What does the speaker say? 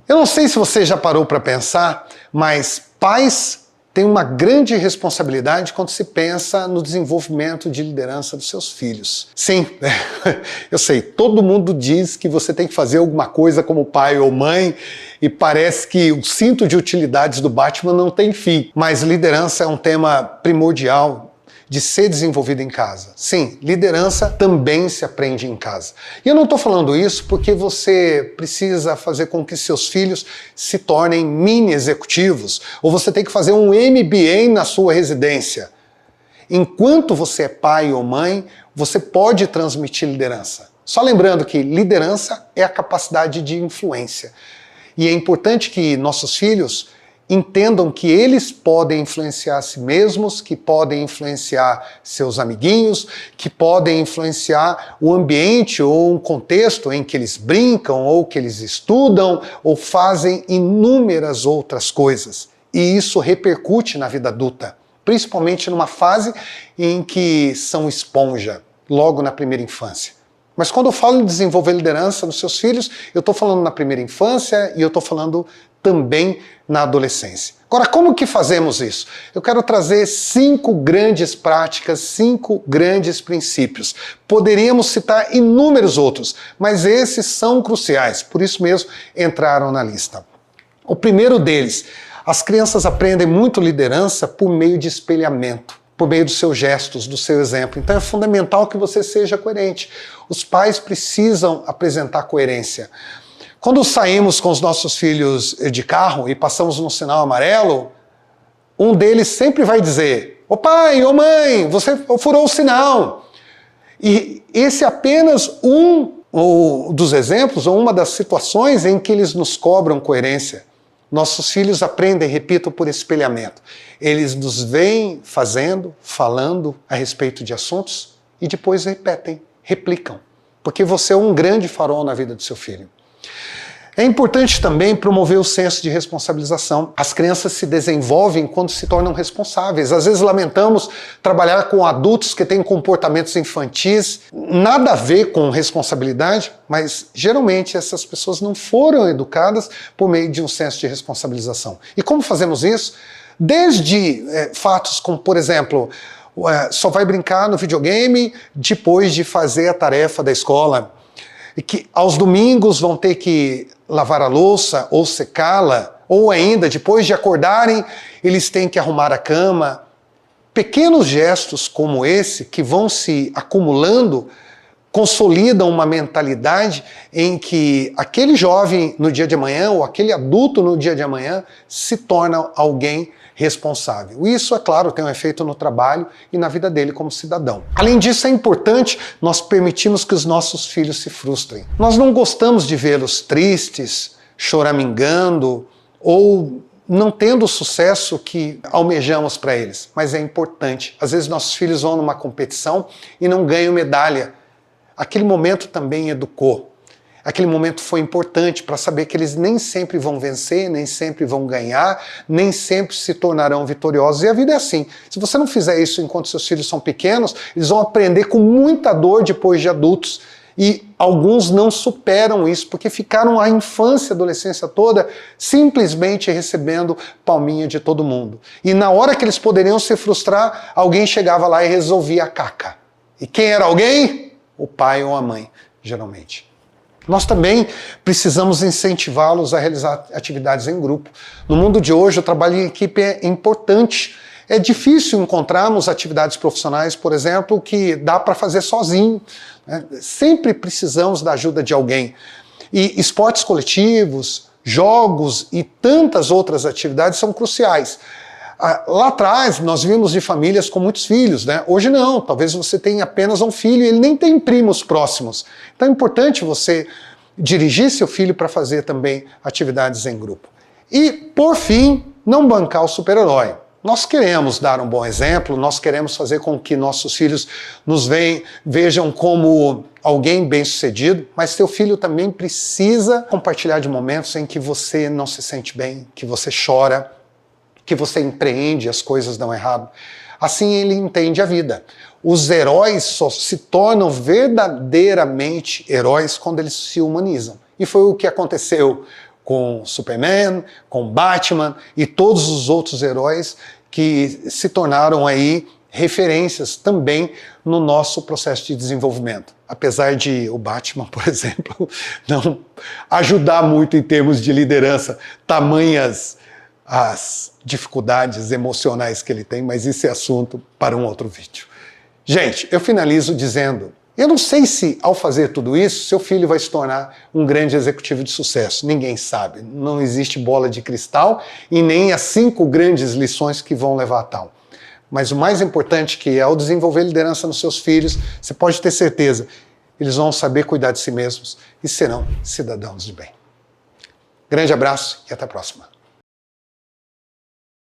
Eu não sei se você já parou para pensar, mas pais têm uma grande responsabilidade quando se pensa no desenvolvimento de liderança dos seus filhos. Sim, eu sei, todo mundo diz que você tem que fazer alguma coisa como pai ou mãe e parece que o cinto de utilidades do Batman não tem fim. Mas liderança é um tema primordial de ser desenvolvido em casa. Sim, liderança também se aprende em casa. E eu não estou falando isso porque você precisa fazer com que seus filhos se tornem mini executivos, ou você tem que fazer um MBA na sua residência. Enquanto você é pai ou mãe, você pode transmitir liderança. Só lembrando que liderança é a capacidade de influência. E é importante que nossos filhos entendam que eles podem influenciar a si mesmos, que podem influenciar seus amiguinhos, que podem influenciar o ambiente ou um contexto em que eles brincam, ou que eles estudam, ou fazem inúmeras outras coisas. E isso repercute na vida adulta, principalmente numa fase em que são esponja, logo na primeira infância. Mas quando eu falo em desenvolver liderança nos seus filhos, eu estou falando na primeira infância e eu estou falando também na adolescência. Agora, como que fazemos isso? Eu quero trazer 5 grandes práticas, 5 grandes princípios. Poderíamos citar inúmeros outros, mas esses são cruciais, por isso mesmo entraram na lista. O primeiro deles, as crianças aprendem muito liderança por meio de espelhamento, por meio dos seus gestos, do seu exemplo. Então é fundamental que você seja coerente. Os pais precisam apresentar coerência. Quando saímos com os nossos filhos de carro e passamos no sinal amarelo, um deles sempre vai dizer: "Ô pai, ô mãe, você furou o sinal." E esse é apenas um dos exemplos, ou uma das situações em que eles nos cobram coerência. Nossos filhos aprendem, repito, por espelhamento. Eles nos veem fazendo, falando a respeito de assuntos e depois repetem, replicam. Porque você é um grande farol na vida do seu filho. É importante também promover o senso de responsabilização. As crianças se desenvolvem quando se tornam responsáveis. Às vezes lamentamos trabalhar com adultos que têm comportamentos infantis, nada a ver com responsabilidade, mas geralmente essas pessoas não foram educadas por meio de um senso de responsabilização. E como fazemos isso? Desde fatos como, por exemplo, só vai brincar no videogame depois de fazer a tarefa da escola, e que aos domingos vão ter que lavar a louça ou secá-la, ou ainda, depois de acordarem, eles têm que arrumar a cama. Pequenos gestos como esse, que vão se acumulando, consolidam uma mentalidade em que aquele jovem no dia de amanhã, ou aquele adulto no dia de amanhã, se torna alguém responsável. Isso, é claro, tem um efeito no trabalho e na vida dele como cidadão. Além disso, é importante nós permitirmos que os nossos filhos se frustrem. Nós não gostamos de vê-los tristes, choramingando ou não tendo o sucesso que almejamos para eles. Mas é importante. Às vezes nossos filhos vão numa competição e não ganham medalha. Aquele momento também educou. Aquele momento foi importante para saber que eles nem sempre vão vencer, nem sempre vão ganhar, nem sempre se tornarão vitoriosos. E a vida é assim. Se você não fizer isso enquanto seus filhos são pequenos, eles vão aprender com muita dor depois de adultos. E alguns não superam isso, porque ficaram a infância e a adolescência toda simplesmente recebendo palminha de todo mundo. E na hora que eles poderiam se frustrar, alguém chegava lá e resolvia a caca. E quem era alguém? O pai ou a mãe, geralmente. Nós também precisamos incentivá-los a realizar atividades em grupo. No mundo de hoje, o trabalho em equipe é importante. É difícil encontrarmos atividades profissionais, por exemplo, que dá para fazer sozinho, né? Sempre precisamos da ajuda de alguém. E esportes coletivos, jogos e tantas outras atividades são cruciais. Lá atrás, nós vimos de famílias com muitos filhos, né? Hoje não, talvez você tenha apenas um filho e ele nem tem primos próximos. Então é importante você dirigir seu filho para fazer também atividades em grupo. E, por fim, não bancar o super-herói. Nós queremos dar um bom exemplo, nós queremos fazer com que nossos filhos nos vejam como alguém bem-sucedido, mas seu filho também precisa compartilhar de momentos em que você não se sente bem, que você chora, que você empreende, as coisas dão errado. Assim ele entende a vida. Os heróis só se tornam verdadeiramente heróis quando eles se humanizam. E foi o que aconteceu com Superman, com Batman e todos os outros heróis que se tornaram aí referências também no nosso processo de desenvolvimento. Apesar de o Batman, por exemplo, não ajudar muito em termos de liderança, tamanhas as dificuldades emocionais que ele tem, mas isso é assunto para um outro vídeo. Gente, eu finalizo dizendo, eu não sei se ao fazer tudo isso, seu filho vai se tornar um grande executivo de sucesso. Ninguém sabe. Não existe bola de cristal e nem as 5 grandes lições que vão levar a tal. Mas o mais importante que é ao desenvolver liderança nos seus filhos, você pode ter certeza, eles vão saber cuidar de si mesmos e serão cidadãos de bem. Grande abraço e até a próxima.